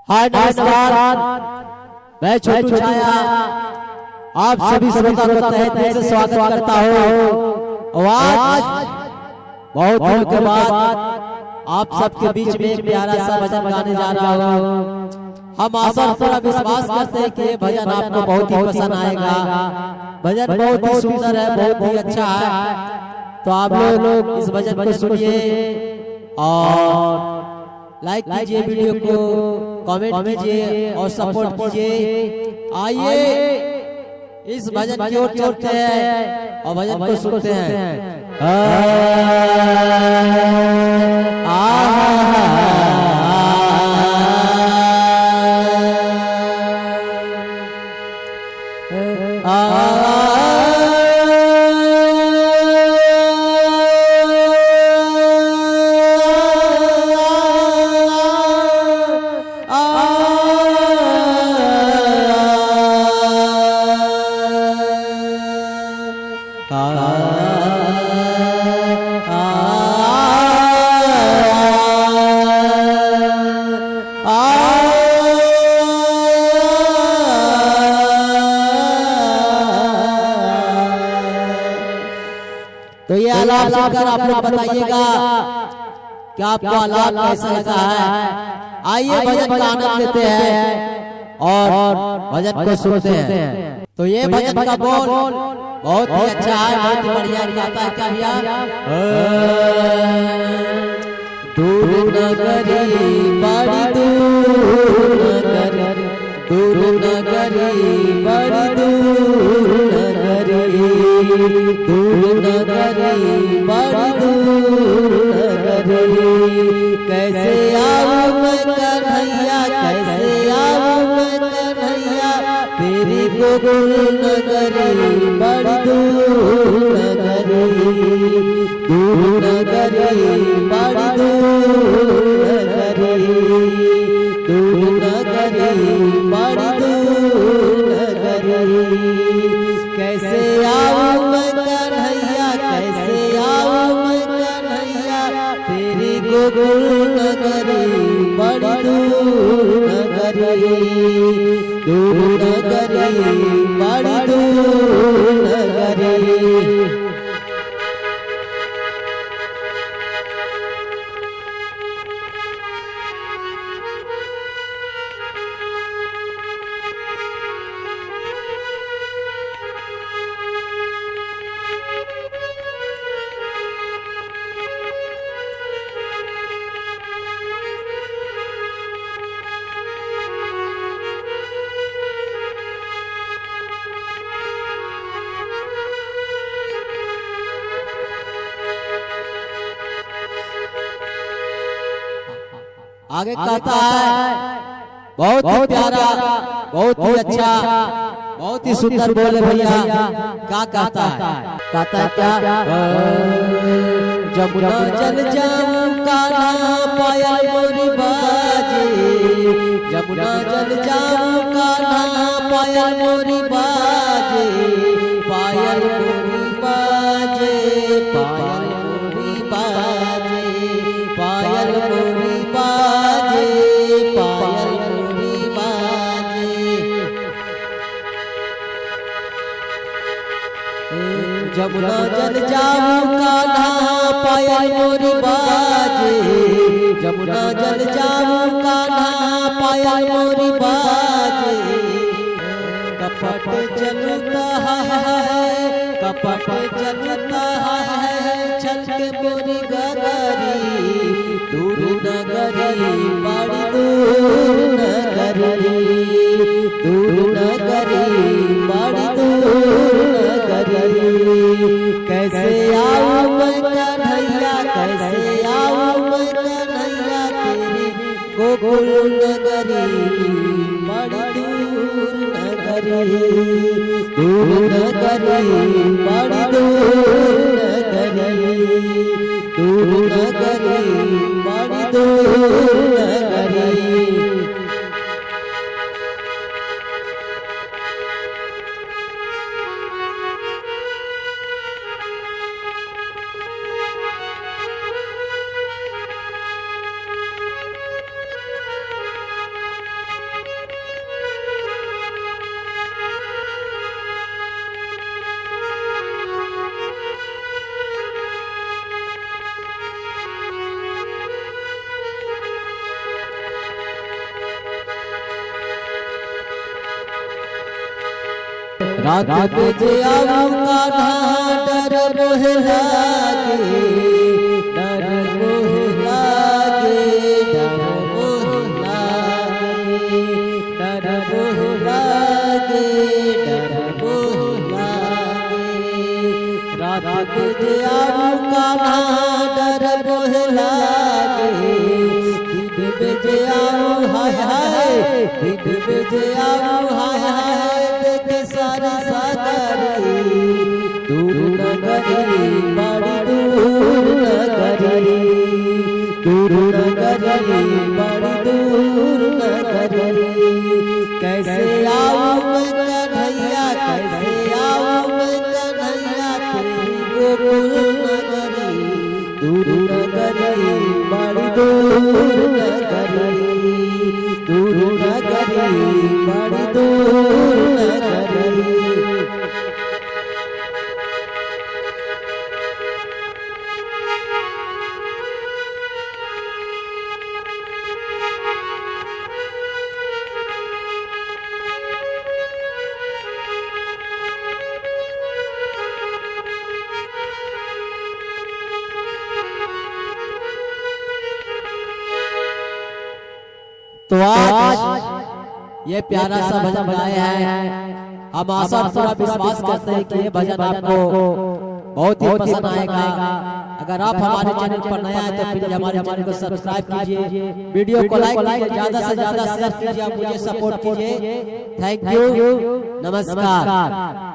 हाय नमस्कार, मैं छोटू छाया आप सभी श्रोता को तहे दिल से स्वागत करता हूँ। आज बहुत दिनों के बाद आप सबके बीच में एक प्यारा सा भजन गाने जा रहा हूँ। हम आशा पूरा विश्वास करते हैं कि ये भजन आपको बहुत ही पसंद आएगा। भजन बहुत ही सुंदर है, बहुत ही अच्छा है। तो आप लोग इस भजन को सुनिए और लाइक कीजिए, वीडियो को कमेंट कीजिए और सपोर्ट कीजिए। आइए इस भजन की ओर चलते हैं और भजन को सुनते हैं। तो ये आलाप सुनकर आप लोग बताइएगा कि आपको आलाप कैसा लगा है। आइए भजन का आनंद लेते हैं और भजन को सुनते हैं। तो ये भजन का बोल बहुत ही अच्छा है, बहुत ही बढ़िया गाता है। क्या भैया? दूर नगरी बड़ी दूर नगरी, दूर नगरी बड़ी दूर नगरी, दूर नगरी बड़ी दूर नगरी। कैसे आऊं मैं कन्हैया, कैसे आऊं मैं कन्हैया, तेरी गोकुल नगरी बड़ी दूर नगरी, दूर नगरी बड़ी दूर नगरी, दूर नगरी बड़ी दूर नगरी। कैसे आऊं मैं कन्हैया, कैसे आऊं मैं कन्हैया, तेरी गोकुल नगरी बड़ी दूर नगरी, दूर नगरी बड़ी दूर नगरी। आगे कहता है बहुत ही प्यारा, बहुत ही अच्छा, बहुत ही सुंदर बोले भैया। क्या कहता है? कहता है क्या? जमुना जल जाऊं कान्हा पायल मोरी बाजे, जमुना जल जाऊं कान्हा पायल मोरी बाजे, पायल मोरी बाजे, पायल मोरी बाजे, पायल मोरी बाजे, पायल मोरी बाजे। जमुना जल जाऊं कान्हा पायल मोरी बाजे, जमुना जल जाऊं कान्हा पायल मोरी बाजे। कपट चलता है, कपट चलता है, चल के मोरी गगरी, दूर नगरी बड़ी दूर नगरी, दूर नगरी बड़ी दूर नगरी। कैसे आऊं मैं कन्हैया, कैसे आऊं मैं कन्हैया, तेरी गोकुल नगरी बड़ी दूर नगरी, दूर नगरी बड़ी दूर नगरी, दूर नगरी बड़ी दूर नगरी। रात बजे आऊं कान्हा डर मोह लागे, डर मोह लागे, डर मोह लागे, डर मोह लागे, डर मोह लागे। रात बजे आऊं कान्हा डर मोह लागे, दिन बजे आऊं हाय हाय, दिन बजे आऊं हाय हाय, देख सारी सागरी दूर नगरी, बड़ी दूर नगरी, दूर नगरी, बड़ी दूर नगरी। कैसे आऊं मैं कन्हैया, कैसे आऊं मैं कन्हैया, तेरी गोकुल नगरी, दूर नगरी, बड़ी दूर नगरी, दूर नगरी, बड़ी दूर नगरी। तो आज ये प्यारा सा भजन गाया है। हम आशा पूरा विश्वास करते हैं कि ये भजन आपको बहुत ही पसंद आएगा। अगर आप हमारे चैनल पर नया है तो प्लीज हमारे चैनल को सब्सक्राइब कीजिए, वीडियो को लाइक कीजिए, ज्यादा से ज्यादा शेयर कीजिए, मुझे सपोर्ट कीजिए। थैंक यू, नमस्कार।